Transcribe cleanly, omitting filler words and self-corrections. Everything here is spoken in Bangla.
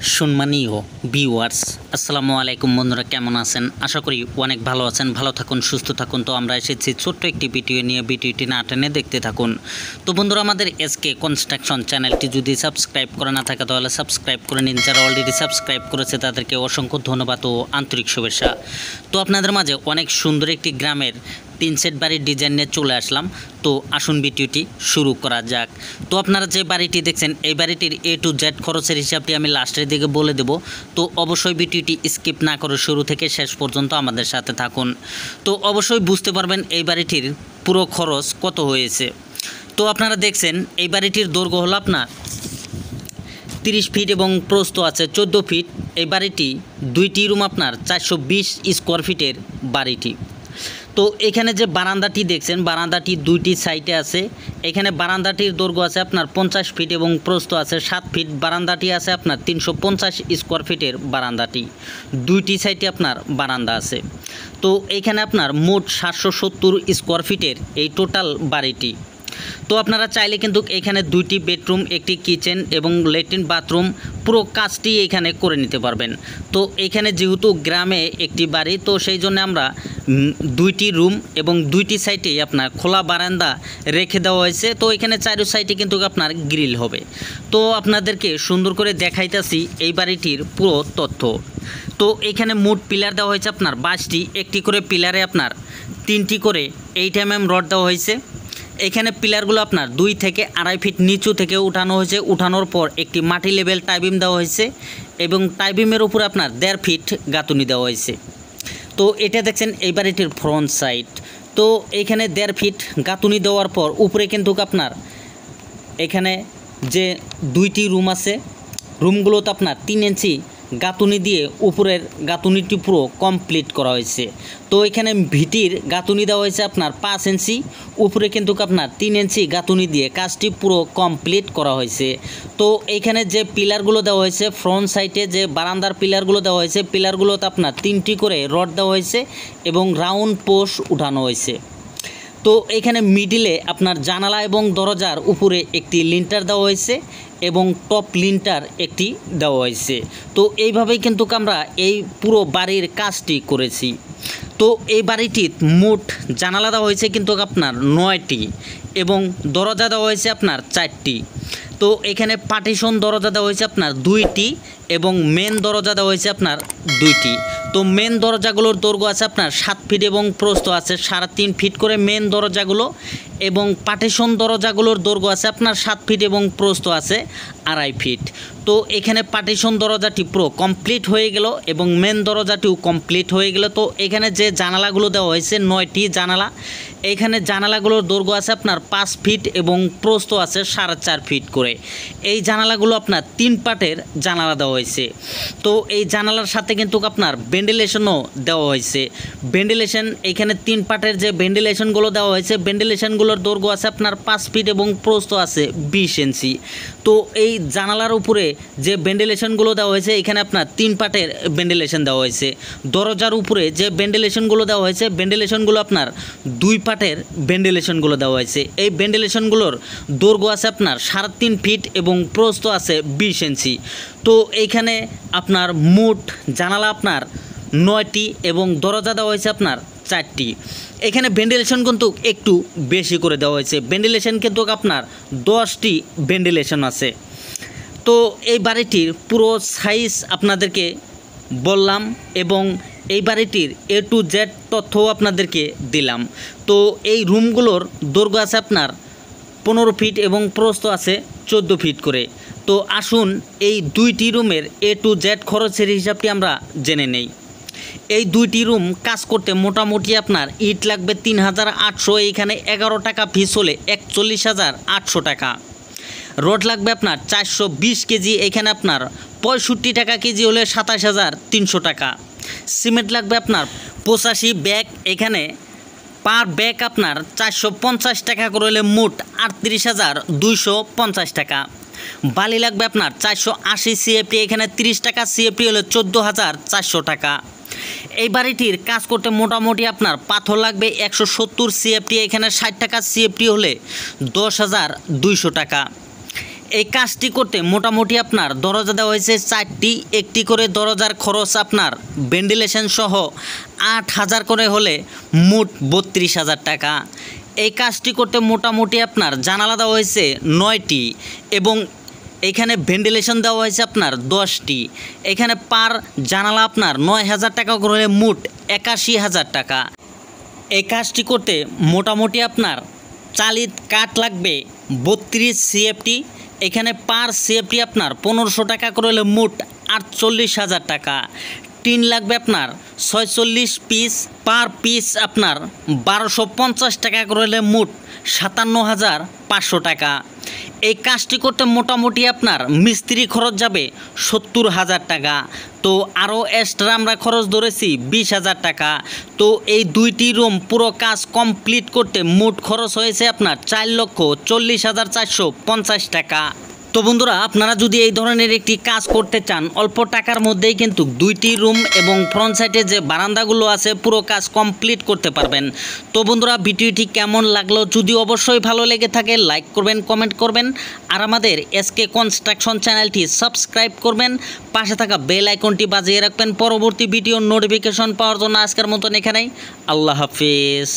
সম্মানীয় ভিউয়ার্স, আসসালামু আলাইকুম। বন্ধুরা কেমন আছেন? আশা করি অনেক ভালো আছেন। ভালো থাকুন, সুস্থ থাকুন। তো আমরা এসেছি ছোট্ট একটি ভিডিও নিয়ে, ভিডিওটি না টেনে দেখতে থাকুন। তো বন্ধুরা, আমাদের এসকে কনস্ট্রাকশন চ্যানেলটি যদি সাবস্ক্রাইব করে না থাকে তাহলে সাবস্ক্রাইব করে নিন। যারা অলরেডি সাবস্ক্রাইব করেছে তাদেরকে অসংখ্য ধন্যবাদ ও আন্তরিক শুভেচ্ছা। তো আপনাদের মাঝে অনেক সুন্দর একটি গ্রামের 3 সেট বাড়ির ডিজাইন নিয়ে চলে আসলাম। তো আসুন ভিডিওটি শুরু করা যাক। তো আপনারা যে বাড়িটি দেখছেন, এই বাড়িটির A to Z খরচের হিসাবটি আমি লাস্টের দিকে বলে দেব। তো অবশ্যই ভিডিওটি স্কিপ না করে শুরু থেকে শেষ পর্যন্ত আমাদের সাথে থাকুন। তো অবশ্যই বুঝতে পারবেন এই বাড়িটির পুরো খরচ কত হয়েছে। তো আপনারা দেখছেন এই বাড়িটির দৈর্ঘ্য হলো আপনার 30 ফিট এবং প্রস্থ আছে 14 ফিট। এই বাড়িটি 2টি রুম, আপনার 420 স্কোয়ার ফিটের বাড়িটি। তো এখানে যে বারান্দাটি দেখছেন, বারান্দাটি 2টি সাইডে আছে। এখানে বারান্দাটির দৈর্ঘ্য আছে আপনার 50 ফিট এবং প্রস্থ আছে 7 ফিট। বারান্দাটি আছে আপনার 350 স্কোয়ার ফিটের বারান্দাটি। 2টি সাইডে আপনার বারান্দা আছে। তো এখানে আপনার মোট 770 স্কোয়ার ফিটের এই টোটাল বাড়িটি। তো আপনারা চাইলে কিন্তু এখানে 2টি বেডরুম, একটি কিচেন এবং ল্যাট্রিন বাথরুম পুরো কাজটি এখানে করে নিতে পারবেন। তো এখানে যেহেতু গ্রামে একটি বাড়ি, তো সেই জন্য আমরা 2টি রুম এবং 2টি সাইডে আপনার খোলা বারান্দা রেখে দেওয়া হয়েছে। তো এখানে চারো সাইডে কিন্তু আপনার গ্রিল হবে। তো আপনাদেরকে সুন্দর করে দেখাইতেছি এই বাড়িটির পুরো তথ্য। তো এখানে মোট পিলার দেওয়া হয়েছে আপনার 22টি। একটি করে পিলারে আপনার 3টি করে 8 mm রড দেওয়া হয়েছে। এখানে পিলারগুলো আপনার 2 থেকে 2.5 ফিট নিচু থেকে উঠানো হয়েছে। উঠানোর পর একটি মাটি লেভেল টাইবিম দেওয়া হয়েছে এবং টাইবিমের উপরে আপনার 1.5 ফিট গাঁথুনি দেওয়া হয়েছে। তো এটা দেখছেন এই বাড়িটির ফ্রন্ট সাইড। তো এখানে 1.5 ফিট গাঁথুনি দেওয়ার পর উপরে কিন্তু আপনার এখানে যে 2টি রুম আছে, রুমগুলোতে আপনার 3 ইঞ্চি গাঁথুনি দিয়ে উপরের গাঁথুনিটি পুরো কমপ্লিট করা হয়েছে। তো এখানে ভিটির গাঁথুনি দেওয়া হয়েছে আপনার 5 ইঞ্চি, উপরে কিন্তু আপনার 3 ইঞ্চি গাঁথুনি দিয়ে কাজটি পুরো কমপ্লিট করা হয়েছে। তো এইখানে যে পিলারগুলো দেওয়া হয়েছে, ফ্রন্ট সাইডে যে বারান্দার পিলারগুলো দেওয়া হয়েছে, পিলারগুলোতে আপনার 3টি করে রড দেওয়া হয়েছে এবং রাউন্ড পোস্ট উঠানো হয়েছে। তো এখানে মিডিলে আপনার জানালা এবং দরজার উপরে একটি লিন্টার দেওয়া হয়েছে এবং টপ লিন্টার একটি দেওয়া হয়েছে। তো এইভাবেই কিন্তু আমরা এই পুরো বাড়ির কাজটি করেছি। তো এই বাড়িটির মোট জানালা দেওয়া হয়েছে কিন্তু আপনার 9টি এবং দরজা দেওয়া হয়েছে আপনার 4টি। তো এখানে পার্টিশন দরজা দেওয়া হয়েছে আপনার 2টি এবং মেন দরজা দেওয়া হয়েছে আপনার 2টি। তো মেন দরজাগুলোর দৈর্ঘ্য আছে আপনার 7 ফিট এবং প্রস্থ আছে 3.5 ফিট করে মেন দরজাগুলো, এবং পার্টিশন দরজাগুলোর দৈর্ঘ্য আছে আপনার 7 ফিট এবং প্রস্থ আছে 2.5 ফিট। তো এখানে পার্টিশন দরজাটি পুরো কমপ্লিট হয়ে গেল এবং মেন দরজাটিও কমপ্লিট হয়ে গেল। তো এখানে যে জানালাগুলো দেওয়া হয়েছে 9টি জানালা, এখানে জানালাগুলোর দৈর্ঘ্য আছে আপনার 5 ফিট এবং প্রস্থ আছে 4.5 ফিট করে। এই জানালাগুলো আপনার 3 পার্টের জানালা দেওয়া হয়েছে। তো এই জানালার সাথে কিন্তু আপনার ভেন্টিলেশনও দেওয়া হয়েছে। ভেন্টিলেশন এখানে 3 পার্টের যে ভেন্টিলেশনগুলো দেওয়া হয়েছে, ভেন্টিলেশনগুলোর দৈর্ঘ্য আছে আপনার 5 ফিট এবং প্রস্থ আছে 20 ইঞ্চি। তো এই জানালার উপরে যে ভেন্টিলেশনগুলো দেওয়া হয়েছে, এখানে আপনার 3 পার্টের ভেন্টিলেশন দেওয়া হয়েছে। দরজার উপরে যে ভেন্টিলেশনগুলো দেওয়া হয়েছে, ভেন্টিলেশনগুলো আপনার 2 পার্টের ভেন্টিলেশনগুলো দেওয়া হয়েছে। এই ভেন্টিলেশনগুলোর দৈর্ঘ্য আছে আপনার 3.5 ফিট এবং প্রস্থ আছে 20 ইঞ্চি। তো এইখানে আপনার মোট জানালা আপনার 9টি এবং দরজা দেওয়া হয়েছে আপনার 4টি। এখানে ভেন্টিলেশন কিন্তু একটু বেশি করে দেওয়া হয়েছে। ভেন্টিলেশন কিন্তু আপনার 10টি ভেন্টিলেশন আছে। তো এই বাড়িটির পুরো সাইজ আপনাদেরকে বললাম এবং এই বাড়িটির A to Z তথ্যও আপনাদেরকে দিলাম। তো এই রুমগুলোর দৈর্ঘ্য আছে আপনার 15 ফিট এবং প্রস্থ আছে 14 ফিট করে। তো আসুন এই 2টি রুমের A to Z খরচের হিসাবটি আমরা জেনে নেই। এই 2টি রুম কাজ করতে মোটামুটি আপনার ইট লাগবে 3800, এইখানে 11 টাকা ফিস হলে 41,800 টাকা। রড লাগবে আপনার 420 কেজি, এখানে আপনার 65 টাকা কেজি হলে 27,300 টাকা। সিমেন্ট লাগবে আপনার 85 ব্যাগ, এখানে পার ব্যাগ আপনার 450 টাকা করে হলে মোট 38,250 টাকা। বালি লাগবে আপনার 480 CFT, এখানে 30 টাকা CFT হলে 14,400 টাকা। এই বাড়িটির কাজ করতে মোটামুটি আপনার পাথর লাগবে 170 CFT, এখানে 60 টাকা CFT হলে 10,200 টাকা। এই কাজটি করতে মোটামুটি আপনার দরজা দেওয়া হয়েছে 4টি, একটি করে দরজার খরচ আপনার ভেন্টিলেশন সহ 8,000 করে হলে মোট 32,000 টাকা। এই কাজটি করতে মোটামুটি আপনার জানালা দেওয়া হয়েছে 9টি এবং এখানে ভেন্টিলেশন দেওয়া হয়েছে আপনার 10টি। এখানে পার জানালা আপনার 9,000 টাকা করে হলে মোট 81,000 টাকা। এই কাজটি করতে মোটামুটি আপনার চালিত কাঠ লাগবে 32 সিএফটি। এখানে পার সিএফটি আপনার 1500 টাকা করে হলে মোট 48,000 টাকা। টিন লাগবে আপনার 46 পিস, পার পিস আপনার 1250 টাকা করে হলে মোট 57,500 টাকা। এই কাজটি করতে মোটামুটি আপনার মিস্ত্রি খরচ যাবে 70,000 টাকা। তো আরও এক্সট্রা আমরা খরচ ধরেছি 20,000 টাকা। তো এই 2টি রুম পুরো কাজ কমপ্লিট করতে মোট খরচ হয়েছে আপনার 4,40,450 টাকা। তো বন্ধুরা, আপনারা যদি এই ধরনের একটি কাজ করতে চান অল্প টাকার মধ্যেই কিন্তু 2টি রুম এবং ফ্রন্ট সাইডে যে বারান্দাগুলো আছে পুরো কাজ কমপ্লিট করতে পারবেন। তো বন্ধুরা, ভিডিওটি কেমন লাগলো যদি অবশ্যই ভালো লেগে থাকে লাইক করবেন, কমেন্ট করবেন আর আমাদের এসকে কনস্ট্রাকশন চ্যানেলটি সাবস্ক্রাইব করবেন, পাশে থাকা বেল আইকনটি বাজিয়ে রাখবেন পরবর্তী ভিডিওর নোটিফিকেশন পাওয়ার জন্য। আজকের মতন এখানেই, আল্লাহ হাফিজ।